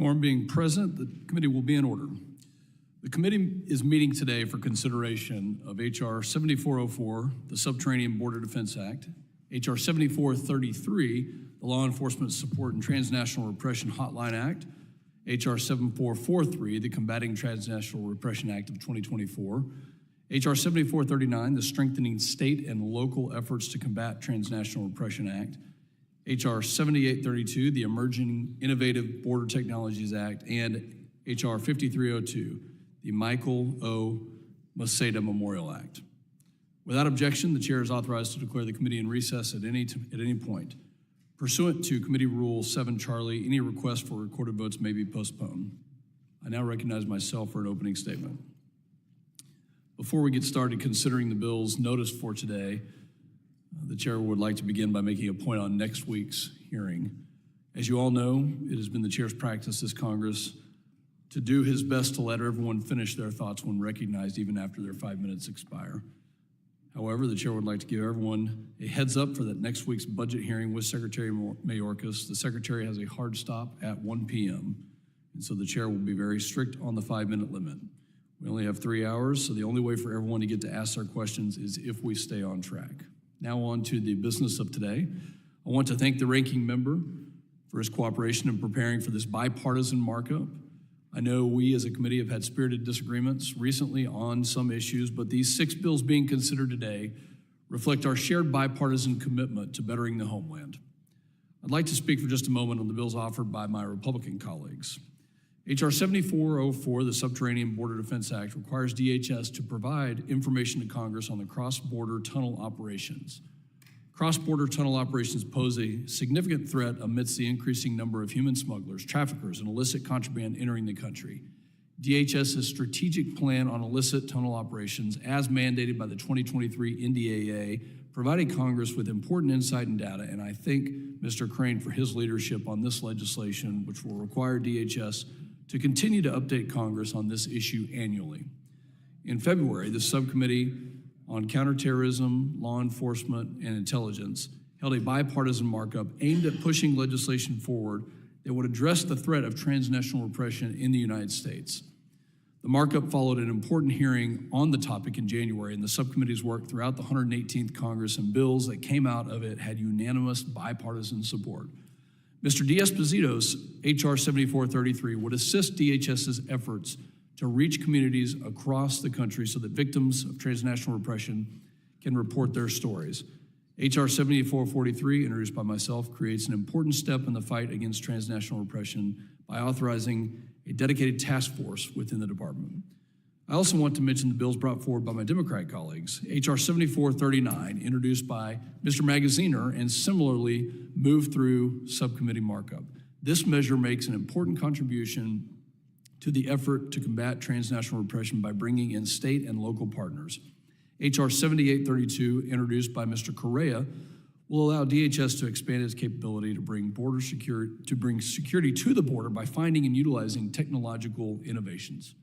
Quorum being present, the committee will be in order. The committee is meeting today for consideration of H.R. 7404, the Subterranean Border Defense Act, H.R. 7433, the Law Enforcement Support and Transnational Repression Hotline Act, H.R. 7443, the Combating Transnational Repression Act of 2024, H.R. 7439, the Strengthening State and Local Efforts to Combat Transnational Repression Act, H.R. 7832, the Emerging Innovative Border Technologies Act, and H.R. 5302, the Michael O. Maceda Memorial Act. Without objection, the chair is authorized to declare the committee in recess at any point. Pursuant to Committee Rule 7 Charlie, any request for recorded votes may be postponed. I now recognize myself for an opening statement. Before we get started considering the bills noticed for today, the chair would like to begin by making a point on next week's hearing. As you all know, it has been the chair's practice this Congress to do his best to let everyone finish their thoughts when recognized, even after their 5 minutes expire. However, the chair would like to give everyone a heads up for that next week's budget hearing with Secretary Mayorkas. The secretary has a hard stop at 1 p.m., and so the chair will be very strict on the 5-minute limit. We only have 3 hours, so the only way for everyone to get to ask their questions is if we stay on track. Now on to the business of today. I want to thank the ranking member for his cooperation in preparing for this bipartisan markup. I know we as a committee have had spirited disagreements recently on some issues, but these 6 bills being considered today reflect our shared bipartisan commitment to bettering the homeland. I'd like to speak for just a moment on the bills offered by my Republican colleagues. H.R. 7404, the Subterranean Border Defense Act, requires DHS to provide information to Congress on the cross-border tunnel operations. Cross-border tunnel operations pose a significant threat amidst the increasing number of human smugglers, traffickers, and illicit contraband entering the country. DHS's strategic plan on illicit tunnel operations, as mandated by the 2023 NDAA, provided Congress with important insight and data, and I thank Mr. Crane for his leadership on this legislation, which will require DHS to continue to update Congress on this issue annually. In February, the Subcommittee on Counterterrorism, Law Enforcement, and Intelligence held a bipartisan markup aimed at pushing legislation forward that would address the threat of transnational repression in the United States. The markup followed an important hearing on the topic in January, and the subcommittee's work throughout the 118th Congress and bills that came out of it had unanimous bipartisan support. Mr. D'Esposito's H.R. 7433 would assist DHS's efforts to reach communities across the country so that victims of transnational repression can report their stories. H.R. 7443, introduced by myself, creates an important step in the fight against transnational repression by authorizing a dedicated task force within the department. I also want to mention the bills brought forward by my Democrat colleagues. H.R. 7439, introduced by Mr. Magaziner and similarly moved through subcommittee markup. This measure makes an important contribution to the effort to combat transnational repression by bringing in state and local partners. H.R. 7832, introduced by Mr. Correa, will allow DHS to expand its capability to bring security to the border by finding and utilizing technological innovations.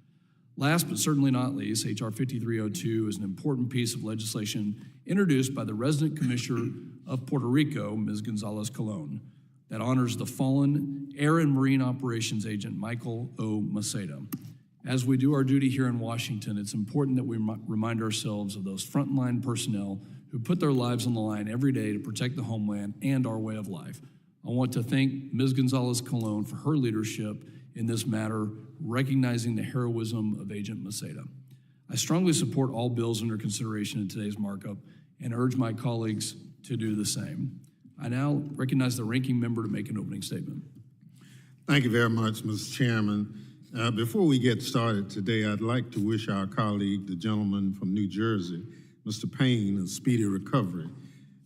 Last but certainly not least, H.R. 5302 is an important piece of legislation introduced by the resident commissioner of Puerto Rico, Ms. Gonzalez Colon, that honors the fallen Air and Marine Operations Agent, Michael O. Maceda. As we do our duty here in Washington, it's important that we remind ourselves of those frontline personnel who put their lives on the line every day to protect the homeland and our way of life. I want to thank Ms. Gonzalez Colon for her leadership in this matter, recognizing the heroism of Agent Maceda. I strongly support all bills under consideration in today's markup and urge my colleagues to do the same. I now recognize the ranking member to make an opening statement. Thank you very much, Mr. Chairman. Before we get started today, I'd like to wish our colleague, the gentleman from New Jersey, Mr. Payne, a speedy recovery.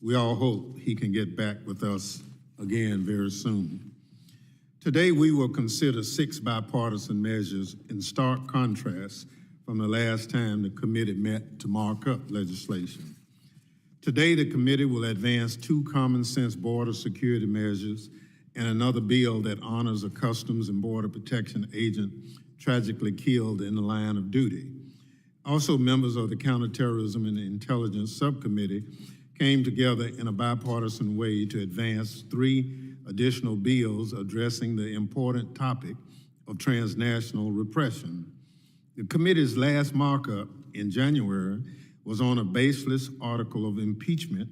We all hope he can get back with us again very soon. Today, we will consider 6 bipartisan measures in stark contrast from the last time the committee met to mark up legislation. Today, the committee will advance 2 common-sense border security measures and another bill that honors a Customs and Border Protection agent tragically killed in the line of duty. Also, members of the Counterterrorism and Intelligence Subcommittee came together in a bipartisan way to advance 3 additional bills addressing the important topic of Transnational Repression. The committee's last markup in January was on a baseless article of impeachment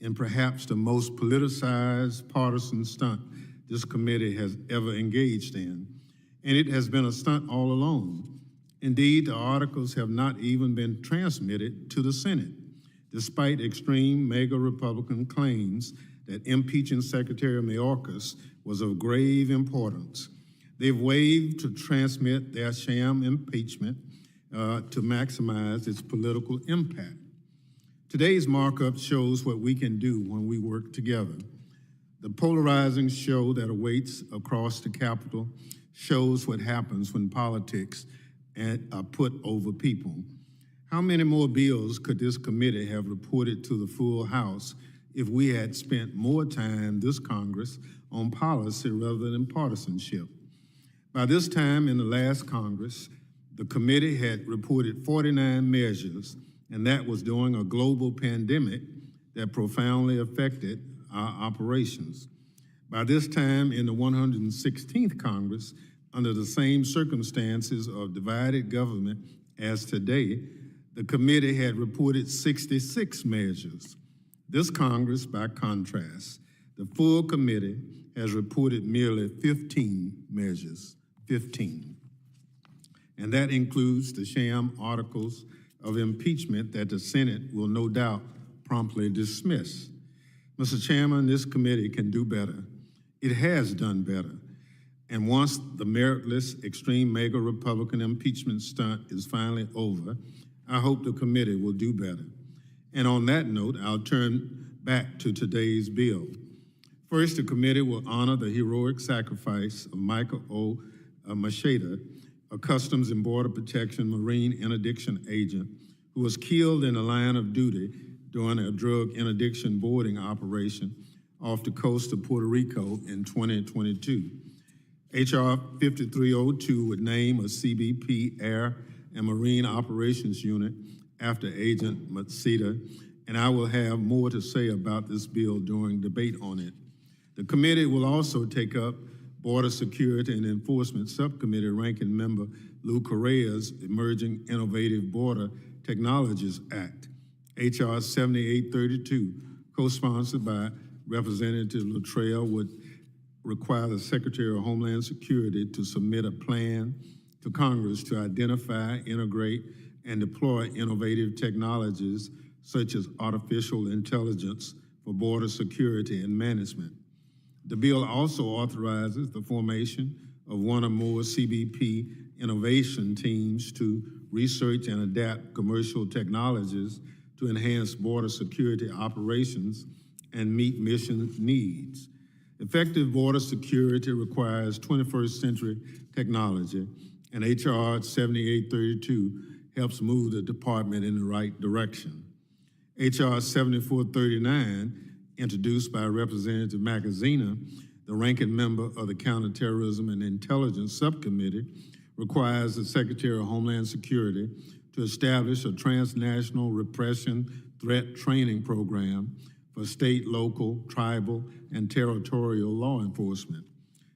in perhaps the most politicized partisan stunt this committee has ever engaged in. And it has been a stunt all along. Indeed, the articles have not even been transmitted to the Senate, despite extreme MAGA Republican claims that impeaching Secretary Mayorkas was of grave importance. They've waived to transmit their sham impeachment to maximize its political impact. Today's markup shows what we can do when we work together. The polarizing show that awaits across the Capitol shows what happens when politics are put over people. How many more bills could this committee have reported to the full House if we had spent more time this Congress on policy rather than partisanship? By this time in the last Congress, the committee had reported 49 measures, and that was during a global pandemic that profoundly affected our operations. By this time in the 116th Congress, under the same circumstances of divided government as today, the committee had reported 66 measures. This Congress, by contrast, the full committee has reported merely 15 measures, 15. And that includes the sham articles of impeachment that the Senate will no doubt promptly dismiss. Mr. Chairman, this committee can do better. It has done better. And once the meritless, extreme MAGA Republican impeachment stunt is finally over, I hope the committee will do better. And on that note, I'll turn back to today's bill. First, the committee will honor the heroic sacrifice of Michael O. Maceda, a Customs and Border Protection Marine interdiction agent who was killed in the line of duty during a drug interdiction boarding operation off the coast of Puerto Rico in 2022. H.R. 5302 would name a CBP Air and Marine Operations Unit after Agent Maceda, and I will have more to say about this bill during debate on it. The committee will also take up Border Security and Enforcement Subcommittee Ranking Member Lou Correa's Emerging Innovative Border Technologies Act, H.R. 7832, co-sponsored by Representative Latrell, would require the Secretary of Homeland Security to submit a plan to Congress to identify, integrate, and deploy innovative technologies such as artificial intelligence for border security and management. The bill also authorizes the formation of one or more CBP innovation teams to research and adapt commercial technologies to enhance border security operations and meet mission needs. Effective border security requires 21st century technology, and H.R. 7832 helps move the department in the right direction. H.R. 7439, introduced by Representative Maceda, the ranking member of the Counterterrorism and Intelligence Subcommittee, requires the Secretary of Homeland Security to establish a transnational repression threat training program for state, local, tribal, and territorial law enforcement.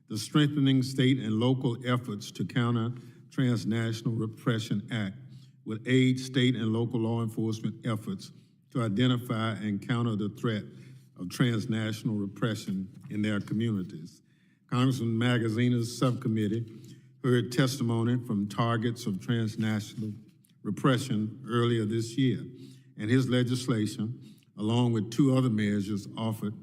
The Strengthening State and Local Efforts to Counter Transnational Repression Act would aid state and local law enforcement efforts to identify and counter the threat of transnational repression in their communities. Congressman Maceda's subcommittee heard testimony from targets of transnational repression earlier this year, and his legislation, along with two other measures offered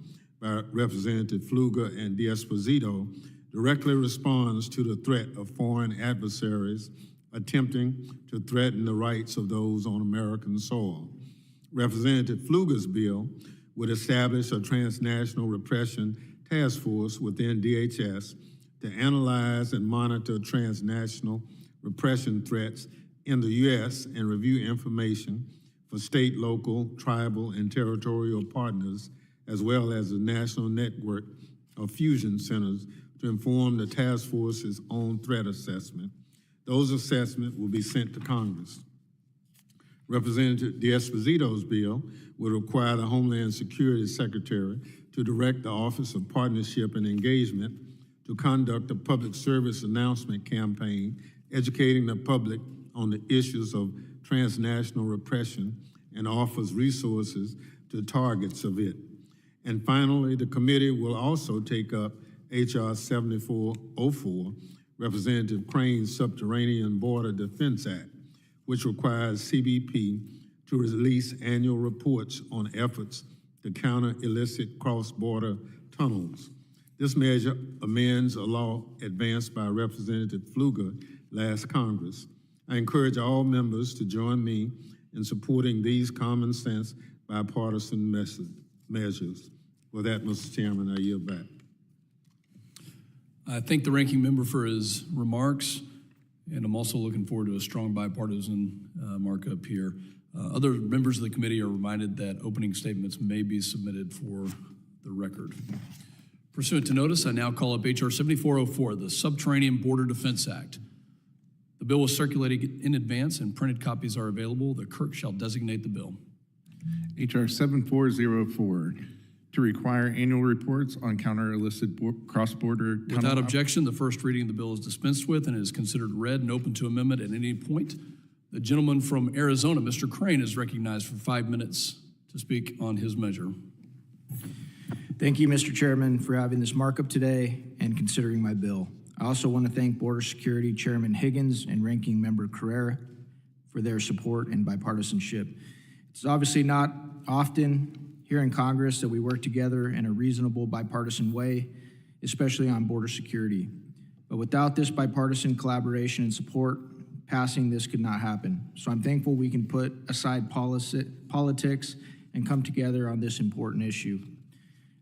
by Representative Pfluger and D'Esposito, directly responds to the threat of foreign adversaries attempting to threaten the rights of those on American soil. Representative Pfluger's bill would establish a transnational repression task force within DHS to analyze and monitor transnational repression threats in the U.S. and review information for state, local, tribal, and territorial partners, as well as the national network of fusion centers to inform the task force's own threat assessment. Those assessments will be sent to Congress. Representative D'Esposito's bill would require the Homeland Security Secretary to direct the Office of Partnership and Engagement to conduct a public service announcement campaign, educating the public on the issues of transnational repression and offers resources to targets of it. And finally, the committee will also take up H.R. 7404, Representative Crane's Subterranean Border Defense Act, which requires CBP to release annual reports on efforts to counter illicit cross-border tunnels. This measure amends a law advanced by Representative Pfluger last Congress. I encourage all members to join me in supporting these common sense bipartisan measures. With that, Mr. Chairman, I yield back. I thank the ranking member for his remarks, and I'm also looking forward to a strong bipartisan markup here. Other members of the committee are reminded that opening statements may be submitted for the record. Pursuant to notice, I now call up H.R. 7404, the Subterranean Border Defense Act. The bill was circulated in advance and printed copies are available. The clerk shall designate the bill. H.R. 7404, to require annual reports on counter illicit cross-border tunnel. Without objection, the first reading of the bill is dispensed with and is considered read and open to amendment at any point. The gentleman from Arizona, Mr. Crane, is recognized for 5 minutes to speak on his measure. Thank you, Mr. Chairman, for having this markup today and considering my bill. I also want to thank Border Security Chairman Higgins and Ranking Member Carrera for their support and bipartisanship. It's obviously not often here in Congress that we work together in a reasonable bipartisan way, especially on border security. But without this bipartisan collaboration and support, passing this could not happen. So I'm thankful we can put aside politics and come together on this important issue.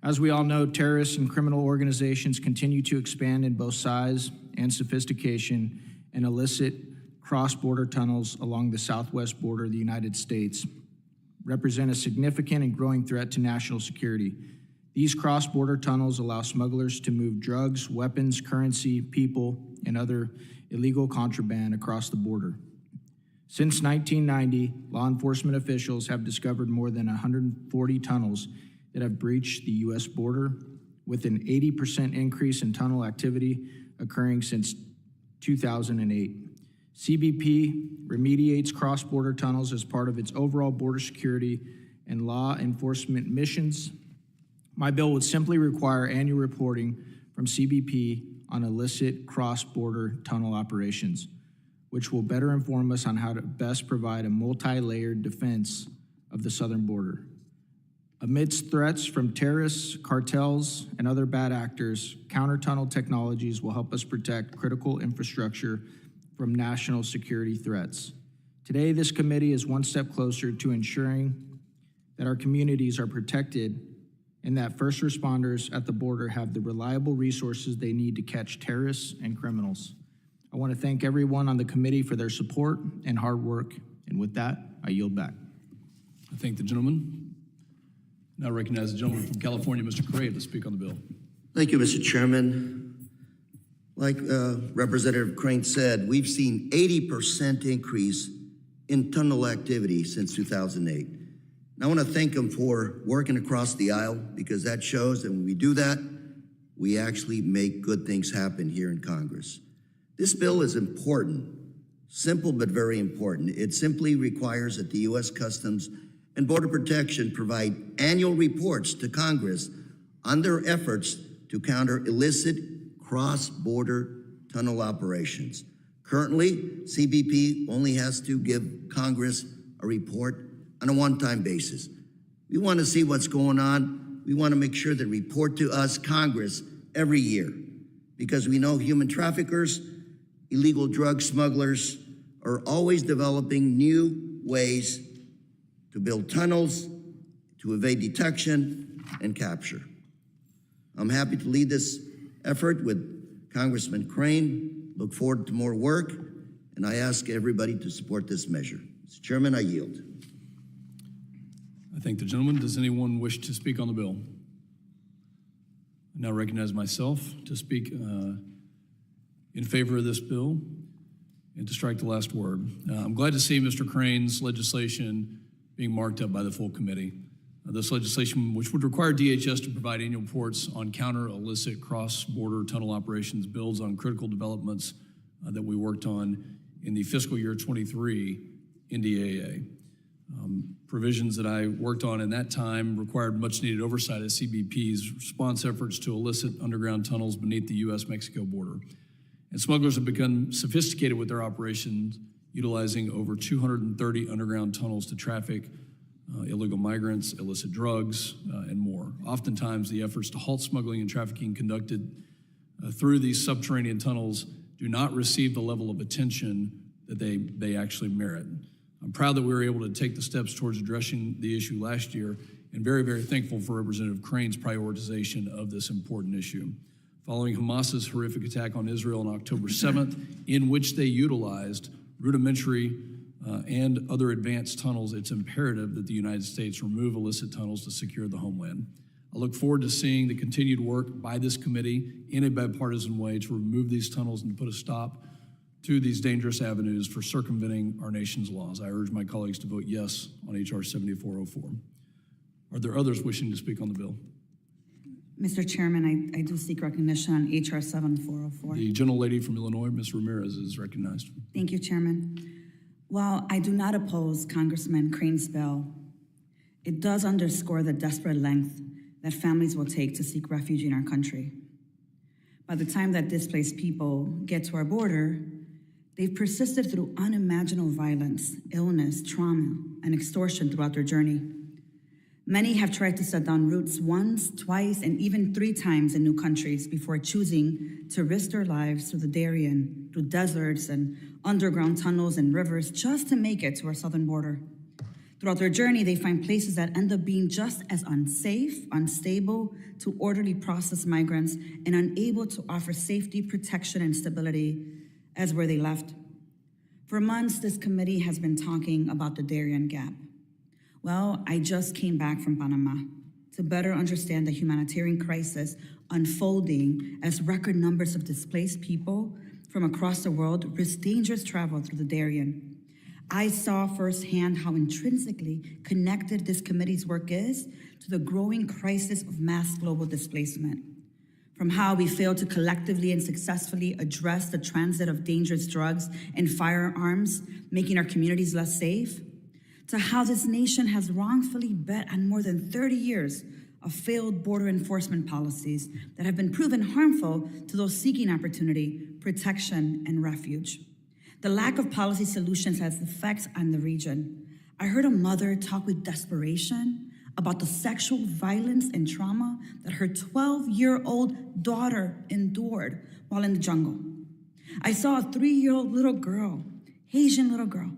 As we all know, terrorists and criminal organizations continue to expand in both size and sophistication and illicit cross-border tunnels along the southwest border of the United States represent a significant and growing threat to national security. These cross-border tunnels allow smugglers to move drugs, weapons, currency, people, and other illegal contraband across the border. Since 1990, law enforcement officials have discovered more than 140 tunnels that have breached the U.S. border, with an 80% increase in tunnel activity occurring since 2008. CBP remediates cross-border tunnels as part of its overall border security and law enforcement missions. My bill would simply require annual reporting from CBP on illicit cross-border tunnel operations, which will better inform us on how to best provide a multi-layered defense of the southern border. Amidst threats from terrorists, cartels, and other bad actors, counter-tunnel technologies will help us protect critical infrastructure from national security threats. Today, this committee is one step closer to ensuring that our communities are protected and that first responders at the border have the reliable resources they need to catch terrorists and criminals. I want to thank everyone on the committee for their support and hard work, and with that, I yield back. I thank the gentleman. Now recognize the gentleman from California, Mr. Correa, to speak on the bill. Thank you, Mr. Chairman. Like Representative Crane said, we've seen 80% increase in tunnel activity since 2008. And I want to thank him for working across the aisle, because that shows that when we do that, we actually make good things happen here in Congress. This bill is important, simple but very important. It simply requires that the U.S. Customs and Border Protection provide annual reports to Congress on their efforts to counter illicit cross-border tunnel operations. Currently, CBP only has to give Congress a report on a one-time basis. We want to see what's going on. We want to make sure they report to us, Congress, every year, because we know human traffickers, illegal drug smugglers are always developing new ways to build tunnels, to evade detection and capture. I'm happy to lead this effort with Congressman Crane. Look forward to more work, and I ask everybody to support this measure. Mr. Chairman, I yield. I thank the gentleman. Does anyone wish to speak on the bill? I now recognize myself to speak in favor of this bill and to strike the last word. I'm glad to see Mr. Crane's legislation being marked up by the full committee. This legislation, which would require DHS to provide annual reports on counter-illicit cross-border tunnel operations, builds on critical developments that we worked on in the fiscal year 23 NDAA. Provisions that I worked on in that time required much-needed oversight of CBP's response efforts to illicit underground tunnels beneath the U.S.-Mexico border. And smugglers have become sophisticated with their operations, utilizing over 230 underground tunnels to traffic illegal migrants, illicit drugs, and more. Oftentimes, the efforts to halt smuggling and trafficking conducted through these subterranean tunnels do not receive the level of attention that they actually merit. I'm proud that we were able to take the steps towards addressing the issue last year, and very, very thankful for Representative Crane's prioritization of this important issue. Following Hamas's horrific attack on Israel on October 7th, in which they utilized rudimentary and other advanced tunnels, it's imperative that the United States remove illicit tunnels to secure the homeland. I look forward to seeing the continued work by this committee in a bipartisan way to remove these tunnels and to put a stop to these dangerous avenues for circumventing our nation's laws. I urge my colleagues to vote yes on H.R. 7404. Are there others wishing to speak on the bill? Mr. Chairman, I do seek recognition on H.R. 7404. The gentlelady from Illinois, Ms. Ramirez, is recognized. Thank you, Chairman. While I do not oppose Congressman Crane's bill, it does underscore the desperate length that families will take to seek refuge in our country. By the time that displaced people get to our border, they've persisted through unimaginable violence, illness, trauma, and extortion throughout their journey. Many have tried to set down roots once, twice, and even 3 times in new countries before choosing to risk their lives through the Darien, through deserts and underground tunnels and rivers just to make it to our southern border. Throughout their journey, they find places that end up being just as unsafe, unstable to orderly process migrants, and unable to offer safety, protection, and stability as where they left. For months, this committee has been talking about the Darien Gap. Well, I just came back from Panama to better understand the humanitarian crisis unfolding as record numbers of displaced people from across the world risk dangerous travel through the Darien. I saw firsthand how intrinsically connected this committee's work is to the growing crisis of mass global displacement. From how we failed to collectively and successfully address the transit of dangerous drugs and firearms, making our communities less safe, to how this nation has wrongfully bet on more than 30 years of failed border enforcement policies that have been proven harmful to those seeking opportunity, protection, and refuge. The lack of policy solutions has effects on the region. I heard a mother talk with desperation about the sexual violence and trauma that her 12-year-old daughter endured while in the jungle. I saw a 3-year-old little girl, Haitian little girl,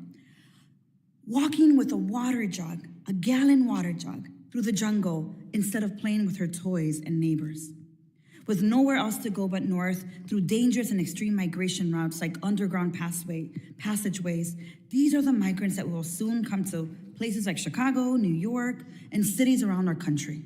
walking with a water jug, a gallon water jug, through the jungle instead of playing with her toys and neighbors. With nowhere else to go but north, through dangerous and extreme migration routes like underground passageways, these are the migrants that will soon come to places like Chicago, New York, and cities around our country.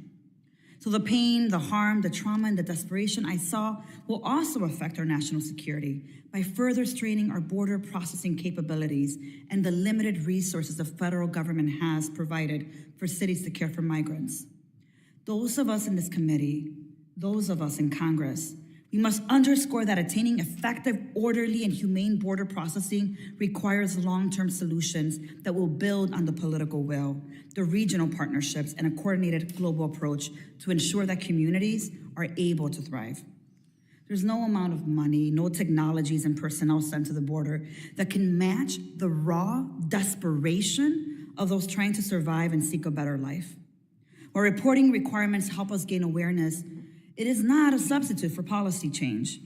So the pain, the harm, the trauma, and the desperation I saw will also affect our national security by further straining our border processing capabilities and the limited resources the federal government has provided for cities to care for migrants. Those of us in this committee, those of us in Congress, we must underscore that attaining effective, orderly, and humane border processing requires long-term solutions that will build on the political will, the regional partnerships, and a coordinated global approach to ensure that communities are able to thrive. There's no amount of money, no technologies and personnel sent to the border that can match the raw desperation of those trying to survive and seek a better life. While reporting requirements help us gain awareness, it is not a substitute for policy change.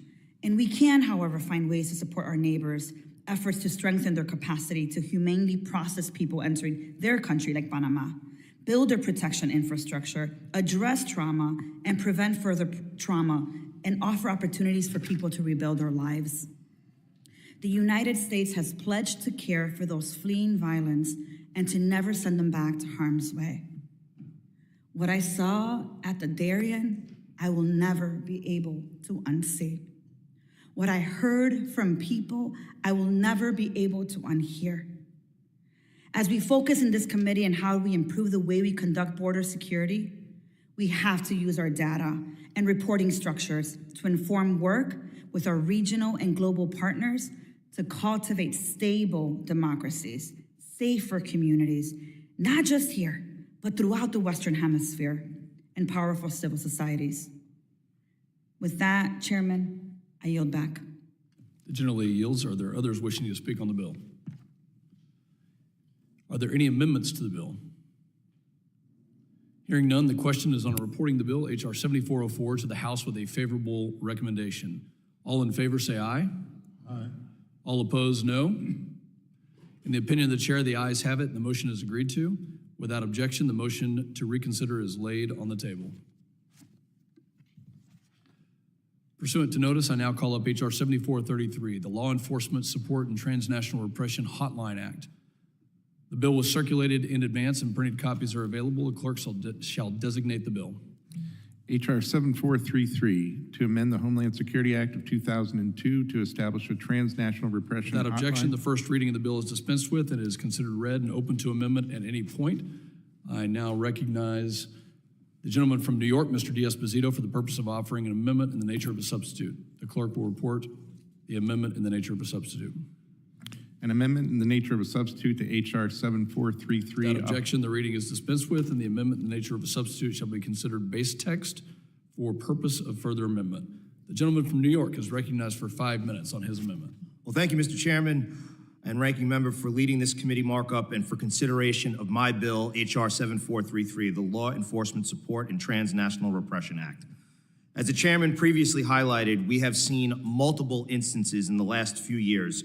And we can, however, find ways to support our neighbors' efforts to strengthen their capacity to humanely process people entering their country like Panama, build their protection infrastructure, address trauma, and prevent further trauma, and offer opportunities for people to rebuild their lives. The United States has pledged to care for those fleeing violence and to never send them back to harm's way. What I saw at the Darien, I will never be able to unsee. What I heard from people, I will never be able to unhear. As we focus in this committee on how we improve the way we conduct border security, we have to use our data and reporting structures to inform work with our regional and global partners to cultivate stable democracies, safer communities, not just here, but throughout the Western Hemisphere, and powerful civil societies. With that, Chairman, I yield back. The general yields. Are there others wishing to speak on the bill? Are there any amendments to the bill? Hearing none, the question is on reporting the bill, H.R. 7404, to the House with a favorable recommendation. All in favor say aye. Aye. All opposed, no. In the opinion of the chair, the ayes have it, and the motion is agreed to. Without objection, the motion to reconsider is laid on the table. Pursuant to notice, I now call up H.R. 7433, the Law Enforcement Support and Transnational Repression Hotline Act. The bill was circulated in advance and printed copies are available. The clerk shall designate the bill. H.R. 7433, to amend the Homeland Security Act of 2002 to establish a transnational repression Without objection, hotline. the first reading of the bill is dispensed with and it is considered read and open to amendment at any point. I now recognize the gentleman from New York, Mr. D'Esposito, for the purpose of offering an amendment in the nature of a substitute. The clerk will report the amendment in the nature of a substitute. An amendment in the nature of a substitute to H.R. 7433. Without objection, the reading is dispensed with, and the amendment in the nature of a substitute shall be considered base text for purpose of further amendment. The gentleman from New York is recognized for 5 minutes on his amendment. Well, thank you, Mr. Chairman and Ranking Member, for leading this committee markup and for consideration of my bill, H.R. 7433, the Law Enforcement Support and Transnational Repression Act. As the chairman previously highlighted, we have seen multiple instances in the last few years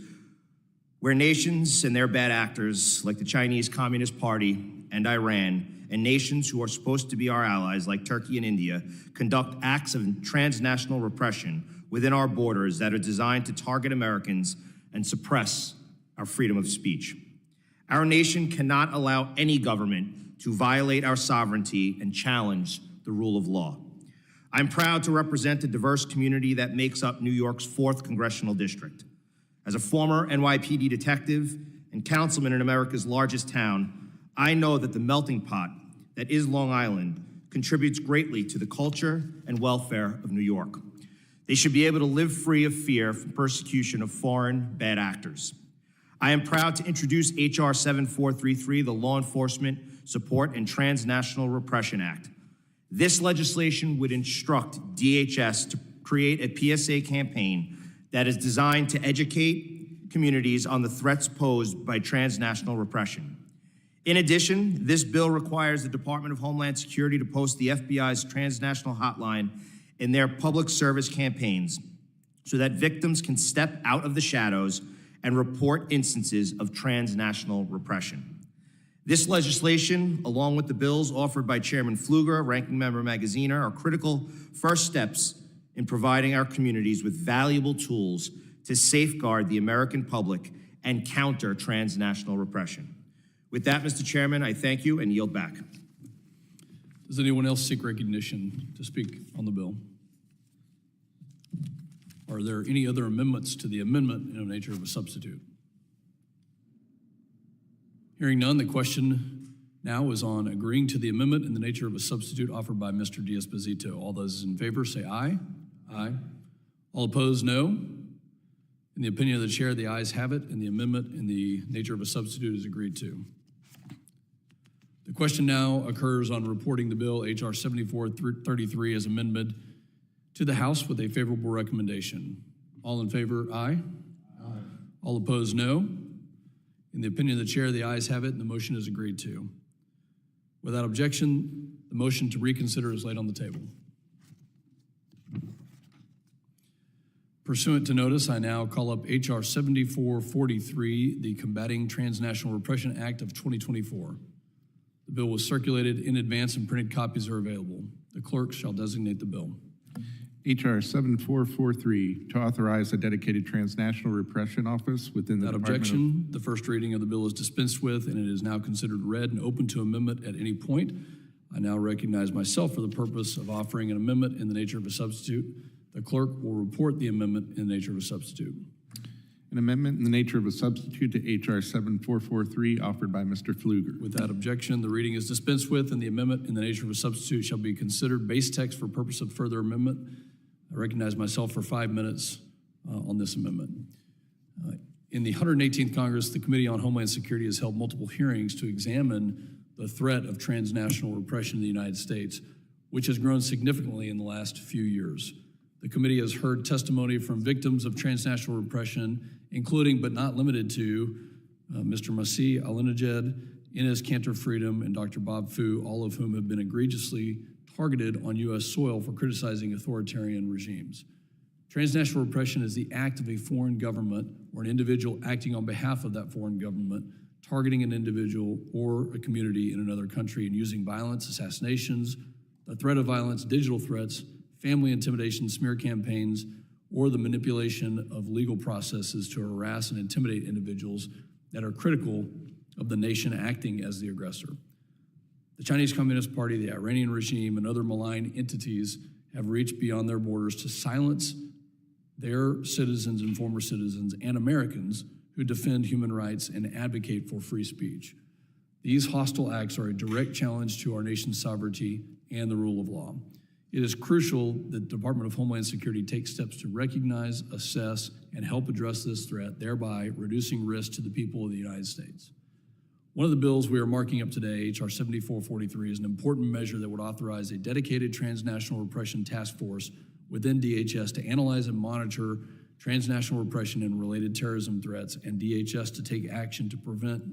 where nations and their bad actors, like the Chinese Communist Party and Iran, and nations who are supposed to be our allies, like Turkey and India, conduct acts of transnational repression within our borders that are designed to target Americans and suppress our freedom of speech. Our nation cannot allow any government to violate our sovereignty and challenge the rule of law. I'm proud to represent the diverse community that makes up New York's 4th Congressional District. As a former NYPD detective and councilman in America's largest town, I know that the melting pot that is Long Island contributes greatly to the culture and welfare of New York. They should be able to live free of fear from persecution of foreign bad actors. I am proud to introduce H.R. 7433, the Law Enforcement Support and Transnational Repression Act. This legislation would instruct DHS to create a PSA campaign that is designed to educate communities on the threats posed by transnational repression. In addition, this bill requires the Department of Homeland Security to post the FBI's transnational hotline in their public service campaigns so that victims can step out of the shadows and report instances of transnational repression. This legislation, along with the bills offered by Chairman Pfluger, Ranking Member Magaziner, are critical first steps in providing our communities with valuable tools to safeguard the American public and counter transnational repression. With that, Mr. Chairman, I thank you and yield back. Does anyone else seek recognition to speak on the bill? Are there any other amendments to the amendment in the nature of a substitute? Hearing none, the question now is on agreeing to the amendment in the nature of a substitute offered by Mr. D'Esposito. All those in favor say aye. Aye. All opposed, no. In the opinion of the chair, the ayes have it, and the amendment in the nature of a substitute is agreed to. The question now occurs on reporting the bill, H.R. 7433, as amended to the House with a favorable recommendation. All in favor, aye. Aye. All opposed, no. In the opinion of the chair, the ayes have it, and the motion is agreed to. Without objection, the motion to reconsider is laid on the table. Pursuant to notice, I now call up H.R. 7443, the Combating Transnational Repression Act of 2024. The bill was circulated in advance and printed copies are available. The clerk shall designate the bill. H.R. 7443, to authorize a dedicated transnational repression office within the Without Department objection, the first reading of the bill is dispensed with and it is now considered read and open to amendment at any point. I now recognize myself for the purpose of offering an amendment in the nature of a substitute. The clerk will report the amendment in the nature of a substitute. An amendment in the nature of a substitute to H.R. 7443 offered by Mr. Pfluger. Without objection, the reading is dispensed with, and the amendment in the nature of a substitute shall be considered base text for purpose of further amendment. I recognize myself for 5 minutes on this amendment. In the 118th Congress, the Committee on Homeland Security has held multiple hearings to examine the threat of transnational repression in the United States, which has grown significantly in the last few years. The committee has heard testimony from victims of transnational repression, including but not limited to Mr. Masih Alinejad, Inez Cantor Freedom, and Dr. Bob Fu, all of whom have been egregiously targeted on U.S. soil for criticizing authoritarian regimes. Transnational repression is the act of a foreign government or an individual acting on behalf of that foreign government, targeting an individual or a community in another country and using violence, assassinations, the threat of violence, digital threats, family intimidation, smear campaigns, or the manipulation of legal processes to harass and intimidate individuals that are critical of the nation acting as the aggressor. The Chinese Communist Party, the Iranian regime, and other malign entities have reached beyond their borders to silence their citizens and former citizens and Americans who defend human rights and advocate for free speech. These hostile acts are a direct challenge to our nation's sovereignty and the rule of law. It is crucial that the Department of Homeland Security take steps to recognize, assess, and help address this threat, thereby reducing risk to the people of the United States. One of the bills we are marking up today, H.R. 7443, is an important measure that would authorize a dedicated transnational repression task force within DHS to analyze and monitor transnational repression and related terrorism threats, and DHS to take action to prevent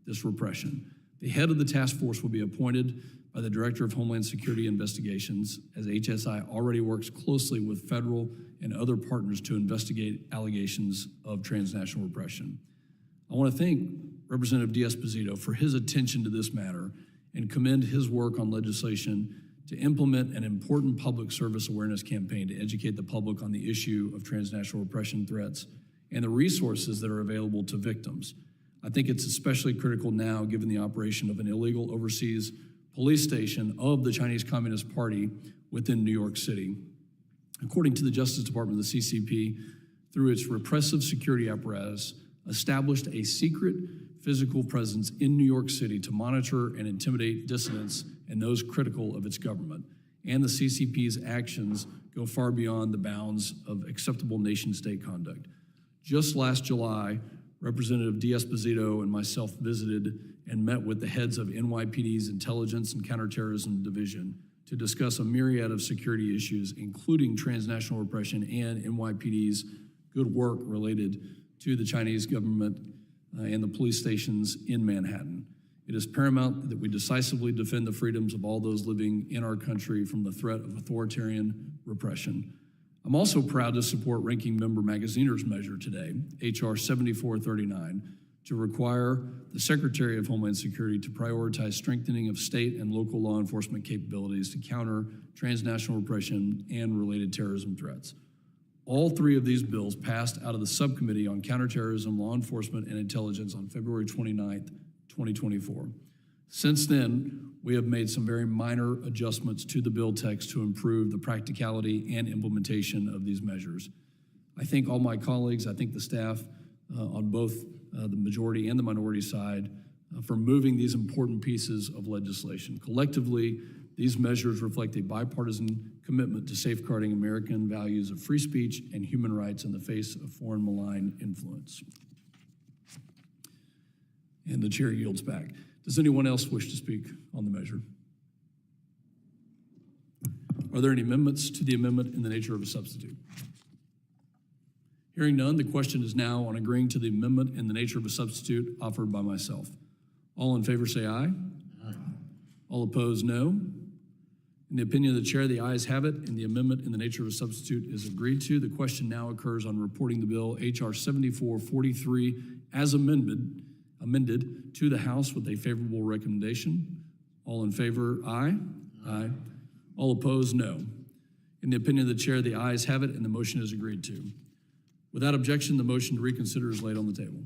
this repression. The head of the task force will be appointed by the Director of Homeland Security Investigations, as HSI already works closely with federal and other partners to investigate allegations of transnational repression. I want to thank Representative D'Esposito for his attention to this matter and commend his work on legislation to implement an important public service awareness campaign to educate the public on the issue of transnational repression threats and the resources that are available to victims. I think it's especially critical now, given the operation of an illegal overseas police station of the Chinese Communist Party within New York City. According to the Justice Department, the CCP, through its repressive security apparatus, established a secret physical presence in New York City to monitor and intimidate dissidents and those critical of its government. And the CCP's actions go far beyond the bounds of acceptable nation-state conduct. Just last July, Representative D'Esposito and myself visited and met with the heads of NYPD's Intelligence and Counterterrorism Division to discuss a myriad of security issues, including transnational repression and NYPD's good work related to the Chinese government and the police stations in Manhattan. It is paramount that we decisively defend the freedoms of all those living in our country from the threat of authoritarian repression. I'm also proud to support Ranking Member Magaziner's measure today, H.R. 7439, to require the Secretary of Homeland Security to prioritize strengthening of state and local law enforcement capabilities to counter transnational repression and related terrorism threats. All three of these bills passed out of the Subcommittee on Counterterrorism, Law Enforcement, and Intelligence on February 29th, 2024. Since then, we have made some very minor adjustments to the bill text to improve the practicality and implementation of these measures. I thank all my colleagues, I thank the staff on both the majority and the minority side for moving these important pieces of legislation. Collectively, these measures reflect a bipartisan commitment to safeguarding American values of free speech and human rights in the face of foreign malign influence. And the chair yields back. Does anyone else wish to speak on the measure? Are there any amendments to the amendment in the nature of a substitute? Hearing none, the question is now on agreeing to the amendment in the nature of a substitute offered by myself. All in favor say aye. Aye. All opposed, no. In the opinion of the chair, the ayes have it, and the amendment in the nature of a substitute is agreed to. The question now occurs on reporting the bill H.R. 7443 as amended to the House with a favorable recommendation. All in favor, aye. Aye. All opposed, no. In the opinion of the chair, the ayes have it, and the motion is agreed to. Without objection, the motion to reconsider is laid on the table.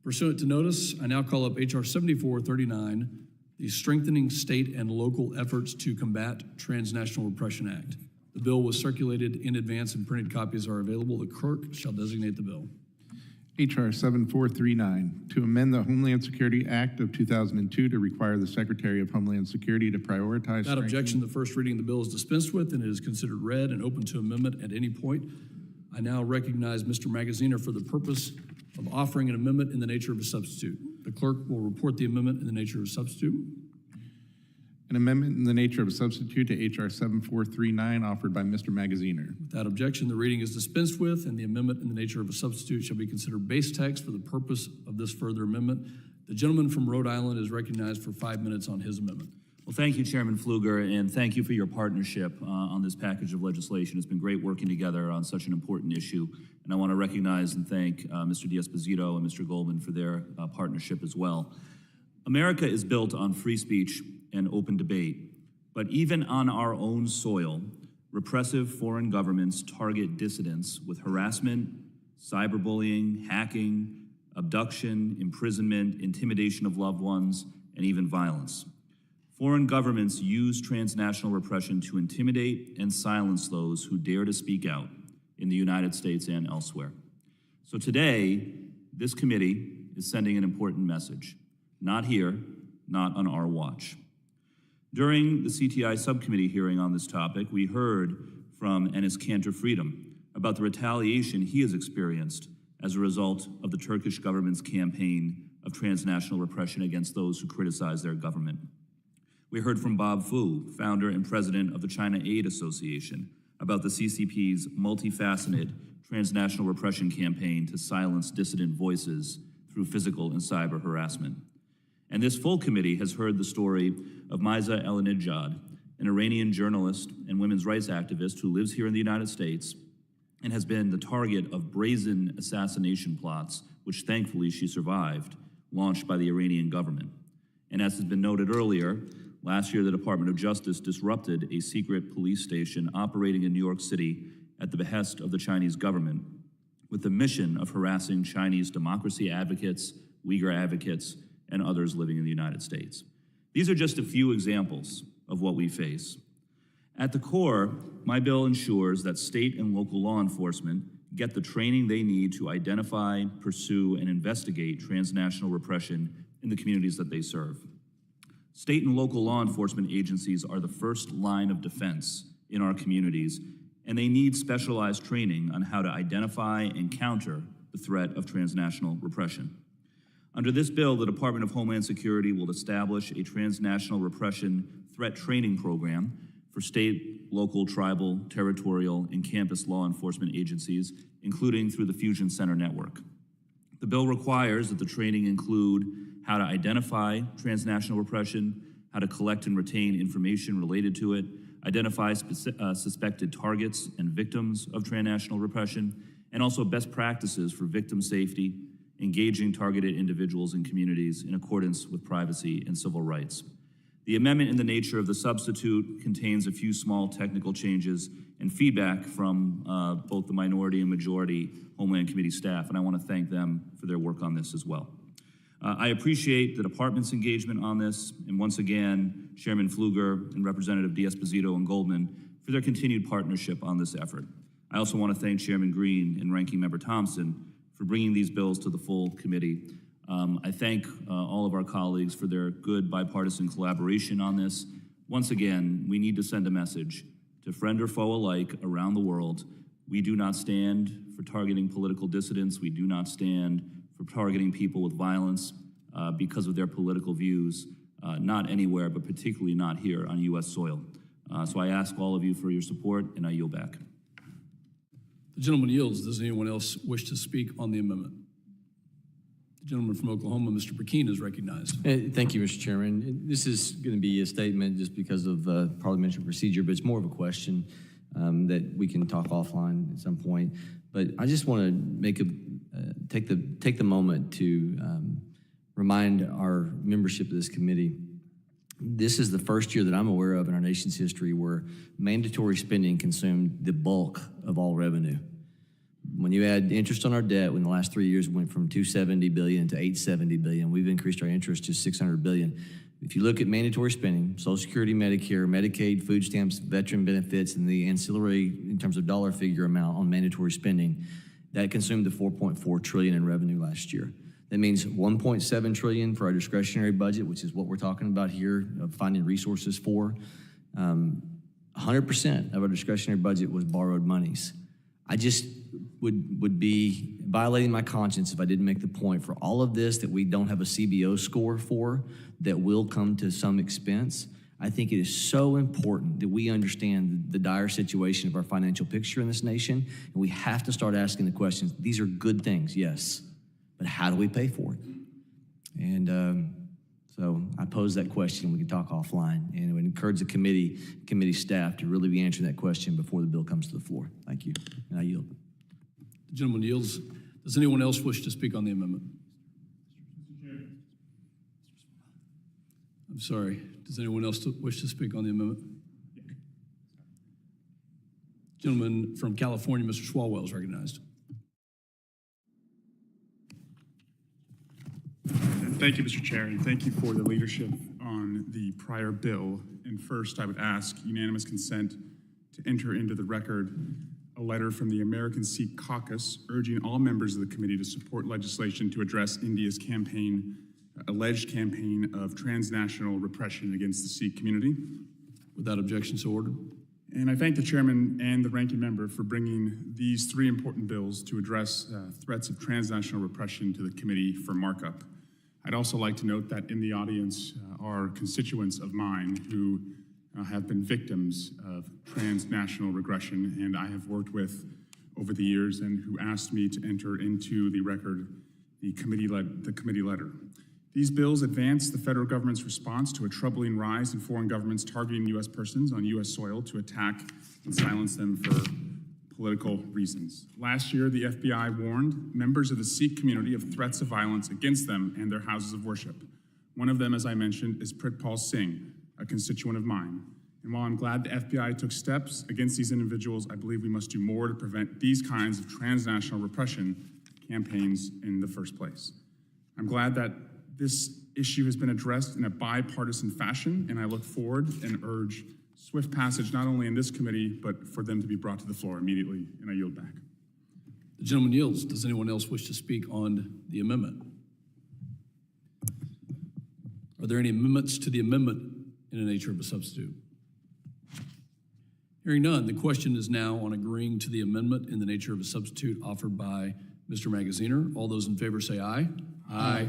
Pursuant to notice, I now call up H.R. 7439, the Strengthening State and Local Efforts to Combat Transnational Repression Act. The bill was circulated in advance and printed copies are available. The clerk shall designate the bill. H.R. 7439, to amend the Homeland Security Act of 2002 to require the Secretary of Homeland Security to prioritize. Without objection, the first reading of the bill is dispensed with and it is considered read and open to amendment at any point. I now recognize Mr. Magaziner for the purpose of offering an amendment in the nature of a substitute. The clerk will report the amendment in the nature of a substitute. An amendment in the nature of a substitute to H.R. 7439 offered by Mr. Magaziner. Without objection, the reading is dispensed with and the amendment in the nature of a substitute shall be considered base text for the purpose of this further amendment. The gentleman from Rhode Island is recognized for 5 minutes on his amendment. Well, thank you, Chairman Pfluger, and thank you for your partnership on this package of legislation. It's been great working together on such an important issue, and I want to recognize and thank Mr. D'Esposito and Mr. Goldman for their partnership as well. America is built on free speech and open debate, but even on our own soil, repressive foreign governments target dissidents with harassment, cyberbullying, hacking, abduction, imprisonment, intimidation of loved ones, and even violence. Foreign governments use transnational repression to intimidate and silence those who dare to speak out in the United States and elsewhere. So today, this committee is sending an important message. Not here, not on our watch. During the CTI subcommittee hearing on this topic, we heard from Enes Kanter Freedom about the retaliation he has experienced as a result of the Turkish government's campaign of transnational repression against those who criticize their government. We heard from Bob Fu, founder and president of the China Aid Association, about the CCP's multifaceted transnational repression campaign to silence dissident voices through physical and cyber harassment. And this full committee has heard the story of Mada El-Nijad, an Iranian journalist and women's rights activist who lives here in the United States and has been the target of brazen assassination plots, which thankfully she survived, launched by the Iranian government. And as has been noted earlier, last year the Department of Justice disrupted a secret police station operating in New York City at the behest of the Chinese government with the mission of harassing Chinese democracy advocates, Uyghur advocates, and others living in the United States. These are just a few examples of what we face. At the core, my bill ensures that state and local law enforcement get the training they need to identify, pursue, and investigate transnational repression in the communities that they serve. State and local law enforcement agencies are the first line of defense in our communities, and they need specialized training on how to identify and counter the threat of transnational repression. Under this bill, the Department of Homeland Security will establish a transnational repression threat training program for state, local, tribal, territorial, and campus law enforcement agencies, including through the Fusion Center network. The bill requires that the training include how to identify transnational repression, how to collect and retain information related to it, identify suspected targets and victims of transnational repression, and also best practices for victim safety, engaging targeted individuals and communities in accordance with privacy and civil rights. The amendment in the nature of the substitute contains a few small technical changes and feedback from both the minority and majority Homeland Committee staff, and I want to thank them for their work on this as well. I appreciate the department's engagement on this, and once again, Chairman Pfluger and Representative D'Esposito and Goldman for their continued partnership on this effort. I also want to thank Chairman Green and Ranking Member Thompson for bringing these bills to the full committee. I thank all of our colleagues for their good bipartisan collaboration on this. Once again, we need to send a message to friend or foe alike around the world. We do not stand for targeting political dissidents. We do not stand for targeting people with violence because of their political views, not anywhere, but particularly not here on U.S. soil. So I ask all of you for your support, and I yield back. The gentleman yields. Does anyone else wish to speak on the amendment? The gentleman from Oklahoma, Mr. Burkeen, is recognized. Thank you, Mr. Chairman. This is going to be a statement just because of parliamentary procedure, but it's more of a question that we can talk offline at some point. But I just want to make take the moment to remind our membership of this committee. This is the first year that I'm aware of in our nation's history where mandatory spending consumed the bulk of all revenue. When you add interest on our debt, in the last 3 years we went from $270 billion to $870 billion. We've increased our interest to $600 billion. If you look at mandatory spending, Social Security, Medicare, Medicaid, food stamps, veteran benefits, and the ancillary in terms of dollar figure amount on mandatory spending, that consumed the $4.4 trillion in revenue last year. That means $1.7 trillion for our discretionary budget, which is what we're talking about here, of finding resources for. 100% of our discretionary budget was borrowed monies. I just would be violating my conscience if I didn't make the point for all of this that we don't have a CBO score for that will come to some expense. I think it is so important that we understand the dire situation of our financial picture in this nation, and we have to start asking the questions. These are good things, yes, but how do we pay for it? And so I pose that question. We can talk offline, and I would encourage the committee staff to really be answering that question before the bill comes to the floor. Thank you, and I yield. The gentleman yields. Does anyone else wish to speak on the amendment? I'm sorry. Does anyone else wish to speak on the amendment? Gentleman from California, Mr. Swalwell, is recognized. Thank you, Mr. Chair, and thank you for the leadership on the prior bill. And first, I would ask unanimous consent to enter into the record a letter from the American Sikh Caucus urging all members of the committee to support legislation to address India's alleged campaign of transnational repression against the Sikh community. Without objection, so ordered. And I thank the chairman and the ranking member for bringing these three important bills to address threats of transnational repression to the committee for markup. I'd also like to note that in the audience are constituents of mine who have been victims of transnational regression, and I have worked with over the years, and who asked me to enter into the record the committee letter. These bills advance the federal government's response to a troubling rise in foreign governments targeting U.S. persons on U.S. soil to attack and silence them for political reasons. Last year, the FBI warned members of the Sikh community of threats of violence against them and their houses of worship. One of them, as I mentioned, is Pritpal Singh, a constituent of mine. And while I'm glad the FBI took steps against these individuals, I believe we must do more to prevent these kinds of transnational repression campaigns in the first place. I'm glad that this issue has been addressed in a bipartisan fashion, and I look forward and urge swift passage not only in this committee, but for them to be brought to the floor immediately, and I yield back. The gentleman yields. Does anyone else wish to speak on the amendment? Are there any amendments to the amendment in the nature of a substitute? Hearing none, the question is now on agreeing to the amendment in the nature of a substitute offered by Mr. Magaziner. All those in favor say aye. Aye.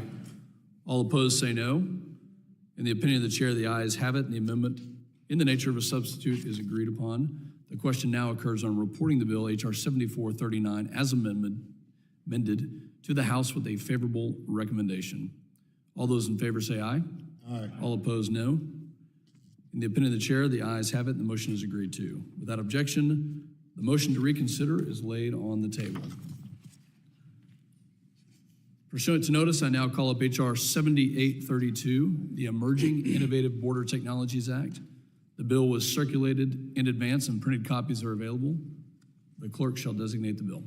All opposed say no. In the opinion of the chair, the ayes have it, and the amendment in the nature of a substitute is agreed upon. The question now occurs on reporting the bill, H.R. 7439, as amended to the House with a favorable recommendation. All those in favor say aye. Aye. All opposed, no. In the opinion of the chair, the ayes have it, and the motion is agreed to. Without objection, the motion to reconsider is laid on the table. Pursuant to notice, I now call up H.R. 7832, the Emerging Innovative Border Technologies Act. The bill was circulated in advance and printed copies are available. The clerk shall designate the bill.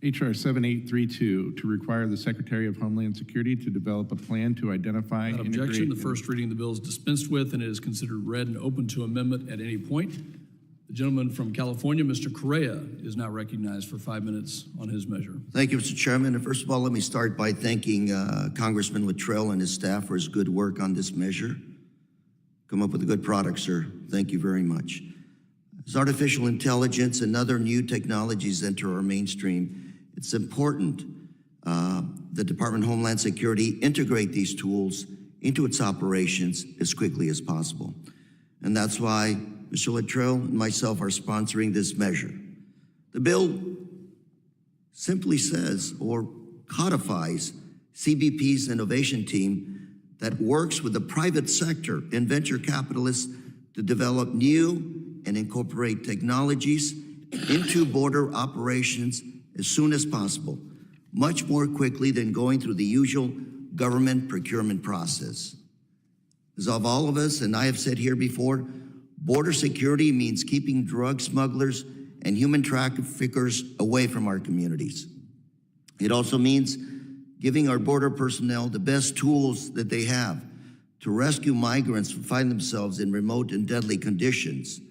H.R. 7832, to require the Secretary of Homeland Security to develop a plan to identify, Without objection, the first reading of the bill is dispensed with, and it is considered read and open to amendment at any point. The gentleman from California, Mr. Correa, is now recognized for 5 minutes on his measure. Thank you, Mr. Chairman. And first of all, let me start by thanking Congressman Luttrell and his staff for his good work on this measure. Come up with a good product, sir. Thank you very much. As artificial intelligence and other new technologies enter our mainstream, it's important the Department of Homeland Security integrate these tools into its operations as quickly as possible. And that's why Mr. Luttrell and myself are sponsoring this measure. The bill simply says or codifies CBP's innovation team that works with the private sector and venture capitalists to develop new and incorporate technologies into border operations as soon as possible, much more quickly than going through the usual government procurement process. As of all of us, and I have said here before, border security means keeping drug smugglers and human traffickers away from our communities. It also means giving our border personnel the best tools that they have to rescue migrants who find themselves in remote and deadly conditions.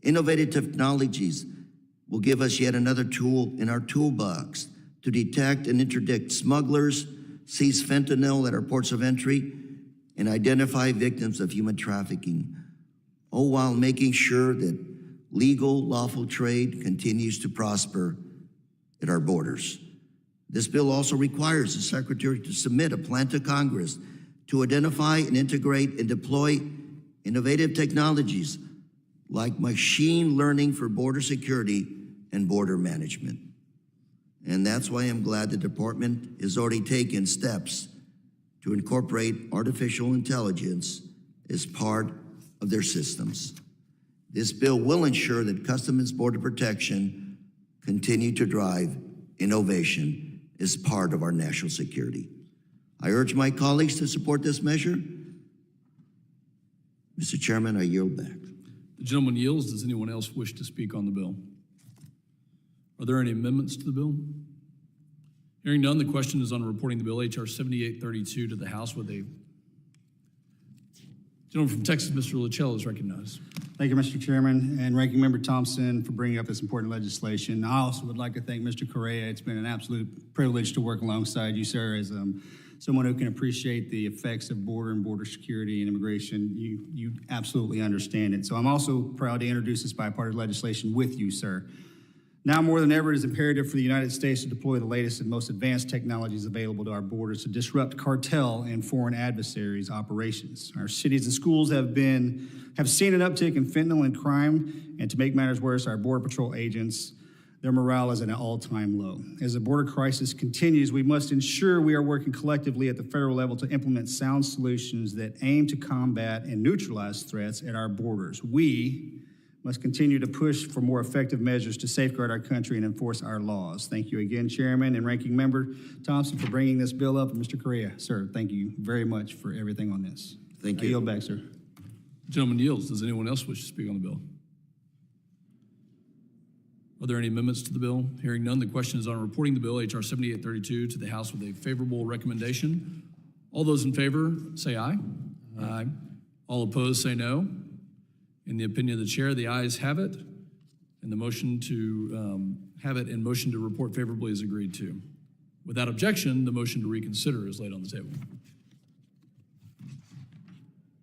Innovative technologies will give us yet another tool in our toolbox to detect and interdict smugglers, seize fentanyl at our ports of entry, and identify victims of human trafficking, all while making sure that legal, lawful trade continues to prosper at our borders. This bill also requires the Secretary to submit a plan to Congress to identify and integrate and deploy innovative technologies like machine learning for border security and border management. And that's why I'm glad the department has already taken steps to incorporate artificial intelligence as part of their systems. This bill will ensure that Customs and Border Protection continue to drive innovation as part of our national security. I urge my colleagues to support this measure. Mr. Chairman, I yield back. The gentleman yields. Does anyone else wish to speak on the bill? Are there any amendments to the bill? Hearing none, the question is on reporting the bill, H.R. 7832, to the House with a gentleman from Texas, Mr. Michel, is recognized. Thank you, Mr. Chairman, and Ranking Member Thompson for bringing up this important legislation. I also would like to thank Mr. Correa. It's been an absolute privilege to work alongside you, sir, as someone who can appreciate the effects of border and border security and immigration. You absolutely understand it. So I'm also proud to introduce this bipartisan legislation with you, sir. Now more than ever, it is imperative for the United States to deploy the latest and most advanced technologies available to our borders to disrupt cartel and foreign adversaries' operations. Our cities and schools have seen an uptick in fentanyl and crime, and to make matters worse, our Border Patrol agents, their morale is at an all-time low. As the border crisis continues, we must ensure we are working collectively at the federal level to implement sound solutions that aim to combat and neutralize threats at our borders. We must continue to push for more effective measures to safeguard our country and enforce our laws. Thank you again, Chairman and Ranking Member Thompson, for bringing this bill up. And Mr. Correa, sir, thank you very much for everything on this. Thank I you. yield back, sir. The gentleman yields. Does anyone else wish to speak on the bill? Are there any amendments to the bill? Hearing none, the question is on reporting the bill, H.R. 7832, to the House with a favorable recommendation. All those in favor, say aye. Aye. All opposed, say no. In the opinion of the chair, the ayes have it, and the motion to have it and motion to report favorably is agreed to. Without objection, the motion to reconsider is laid on the table.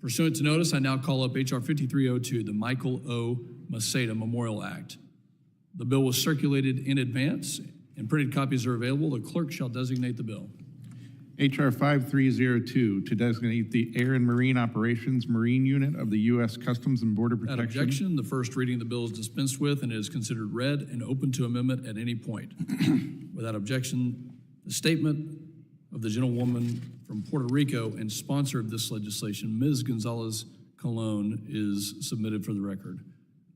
Pursuant to notice, I now call up H.R. 5302, the Michael O. Maceda Memorial Act. The bill was circulated in advance, and printed copies are available. The clerk shall designate the bill. H.R. 5302, to designate the Air and Marine Operations Marine Unit of the U.S. Customs and Border Protection. Without objection, the first reading of the bill is dispensed with and is considered read and open to amendment at any point. Without objection, the statement of the gentlewoman from Puerto Rico and sponsor of this legislation, Ms. Gonzalez Colon, is submitted for the record.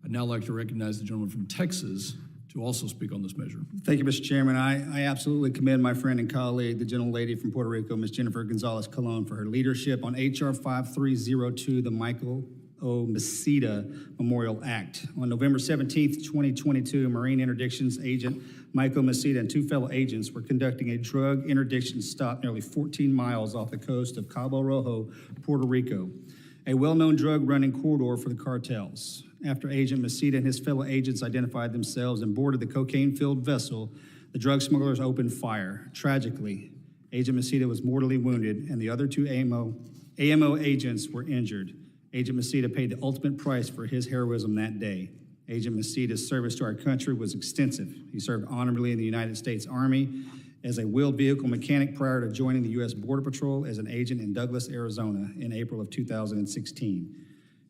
I'd now like to recognize the gentleman from Texas to also speak on this measure. Thank you, Mr. Chairman. I absolutely commend my friend and colleague, the gentlelady from Puerto Rico, Ms. Jennifer Gonzalez Colon, for her leadership on H.R. 5302, the Michael O. Maceda Memorial Act. On November 17th, 2022, Marine Interdictions Agent Michael Maceda and two fellow agents were conducting a drug interdiction stop nearly 14 miles off the coast of Cabo Rojo, Puerto Rico, a well-known drug-running corridor for the cartels. After Agent Maceda and his fellow agents identified themselves and boarded the cocaine-filled vessel, the drug smugglers opened fire. Tragically, Agent Maceda was mortally wounded, and the other two AMO agents were injured. Agent Maceda paid the ultimate price for his heroism that day. Agent Maceda's service to our country was extensive. He served honorably in the United States Army as a wheeled vehicle mechanic prior to joining the U.S. Border Patrol as an agent in Douglas, Arizona in April of 2016.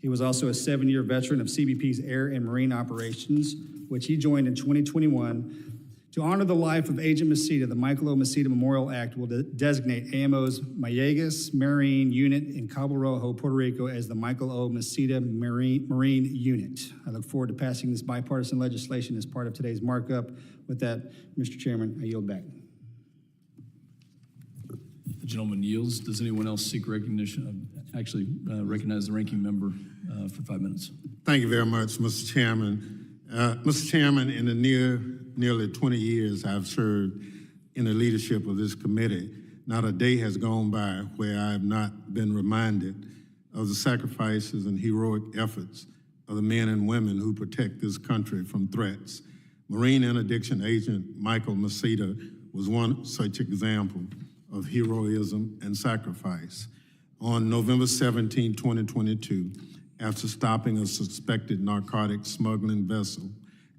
He was also a 7-year veteran of CBP's Air and Marine Operations, which he joined in 2021. To honor the life of Agent Maceda, the Michael O. Maceda Memorial Act will designate AMO's Mayegas Marine Unit in Cabo Rojo, Puerto Rico, as the Michael O. Maceda Marine Unit. I look forward to passing this bipartisan legislation as part of today's markup. With that, Mr. Chairman, I yield back. The gentleman yields. Does anyone else seek recognition? Recognize the ranking member for 5 minutes. Thank you very much, Mr. Chairman. Mr. Chairman, in the nearly 20 years I've served in the leadership of this committee, Not a day has gone by where I have not been reminded of the sacrifices and heroic efforts of the men and women who protect this country from threats. Marine Interdiction Agent Michael Maceda was one such example of heroism and sacrifice. On November 17, 2022, after stopping a suspected narcotic smuggling vessel,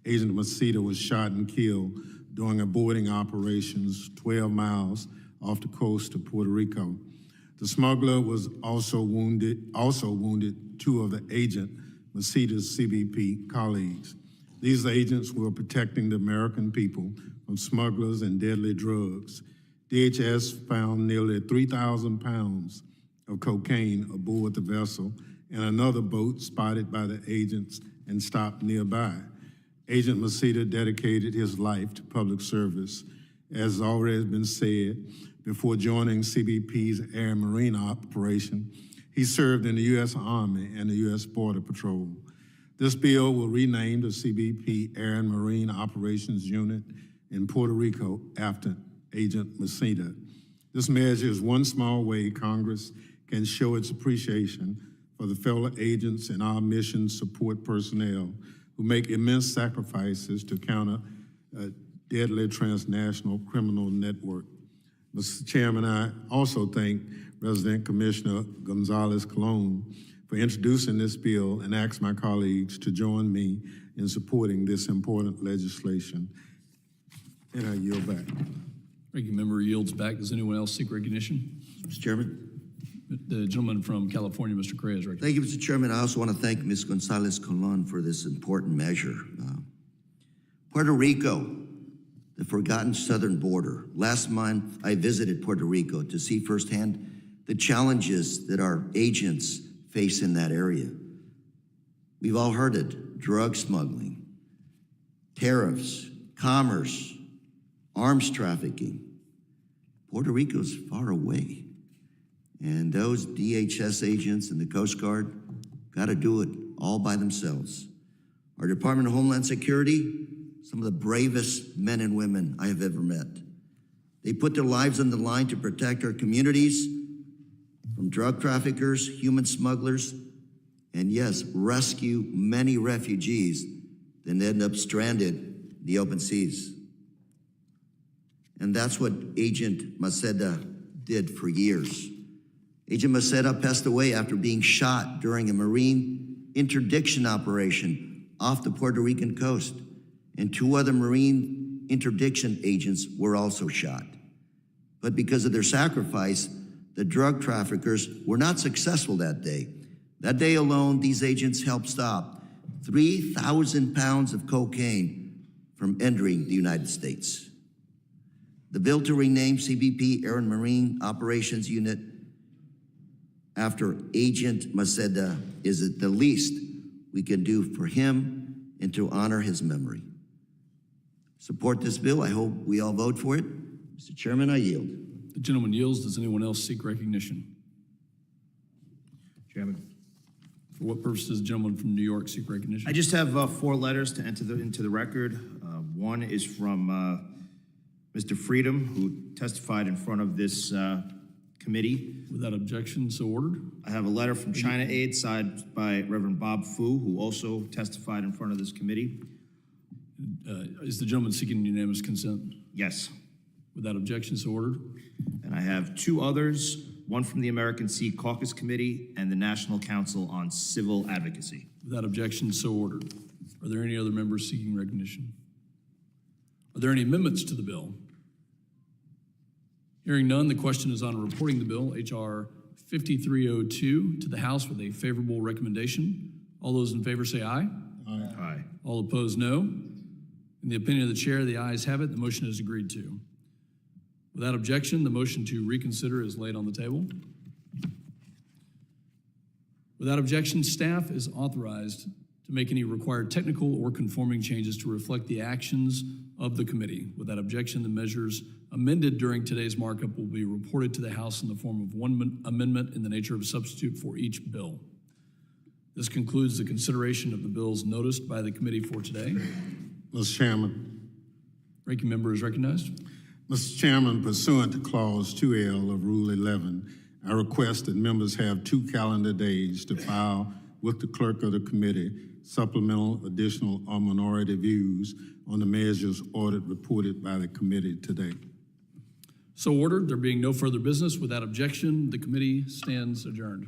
Agent Maceda was shot and killed during a boarding operations 12 miles off the coast of Puerto Rico. The smuggler was also wounded two of the agent Maceda's CBP colleagues. These agents were protecting the American people from smugglers and deadly drugs. DHS found nearly 3,000 pounds of cocaine aboard the vessel and another boat spotted by the agents and stopped nearby. Agent Maceda dedicated his life to public service. As already been said, before joining CBP's Air and Marine operation, he served in the U.S. Army and the U.S. Border Patrol. This bill will rename the CBP Air and Marine Operations Unit in Puerto Rico after Agent Maceda. This measure is one small way Congress can show its appreciation for the fellow agents and our mission support personnel who make immense sacrifices to counter a deadly transnational criminal network. Mr. Chairman, I also thank Resident Commissioner Gonzalez Colon for introducing this bill and ask my colleagues to join me in supporting this important legislation. And I yield back. Ranking member yields back. Does anyone else seek recognition? Mr. Chairman. The gentleman from California, Mr. Correa, is recognized. Thank you, Mr. Chairman. I also want to thank Ms. Gonzalez Colon for this important measure. Puerto Rico, the forgotten southern border. Last month, I visited Puerto Rico to see firsthand the challenges that our agents face in that area. We've all heard it: drug smuggling, tariffs, commerce, arms trafficking. Puerto Rico's far away. And those DHS agents and the Coast Guard got to do it all by themselves. Our Department of Homeland Security, some of the bravest men and women I have ever met. They put their lives on the line to protect our communities from drug traffickers, human smugglers, and yes, rescue many refugees that end up stranded in the open seas. And that's what Agent Maceda did for years. Agent Maceda passed away after being shot during a marine interdiction operation off the Puerto Rican coast, and two other marine interdiction agents were also shot. But because of their sacrifice, the drug traffickers were not successful that day. That day alone, these agents helped stop 3,000 pounds of cocaine from entering the United States. The bill to rename CBP Air and Marine Operations Unit after Agent Maceda is the least we can do for him and to honor his memory. Support this bill. I hope we all vote for it. Mr. Chairman, I yield. The gentleman yields. Does anyone else seek recognition? Chairman. For what purpose does the gentleman from New York seek recognition? I just have 4 letters to enter into the record. One is from Mr. Freedom, who testified in front of this committee. Without objection, so ordered. I have a letter from China Aid signed by Reverend Bob Fu, who also testified in front of this committee. Is the gentleman seeking unanimous consent? Yes. Without objection, so ordered. And I have 2 others, one from the American Sea Caucus Committee and the National Council on Civil Advocacy. Without objection, so ordered. Are there any other members seeking recognition? Are there any amendments to the bill? Hearing none, the question is on reporting the bill, H.R. 5302, to the House with a favorable recommendation. All those in favor say aye. Aye. Aye. All opposed, no. In the opinion of the chair, the ayes have it. The motion is agreed to. Without objection, the motion to reconsider is laid on the table. Without objection, staff is authorized to make any required technical or conforming changes to reflect the actions of the committee. Without objection, the measures amended during today's markup will be reported to the House in the form of one amendment in the nature of a substitute for each bill. This concludes the consideration of the bills noticed by the committee for today. Mr. Chairman. Ranking member is recognized. Mr. Chairman, pursuant to Clause 2L of Rule 11, I request that members have 2 calendar days to file with the clerk of the committee supplemental, additional, or minority views on the measures ordered reported by the committee today. So ordered. There being no further business, without objection, the committee stands adjourned.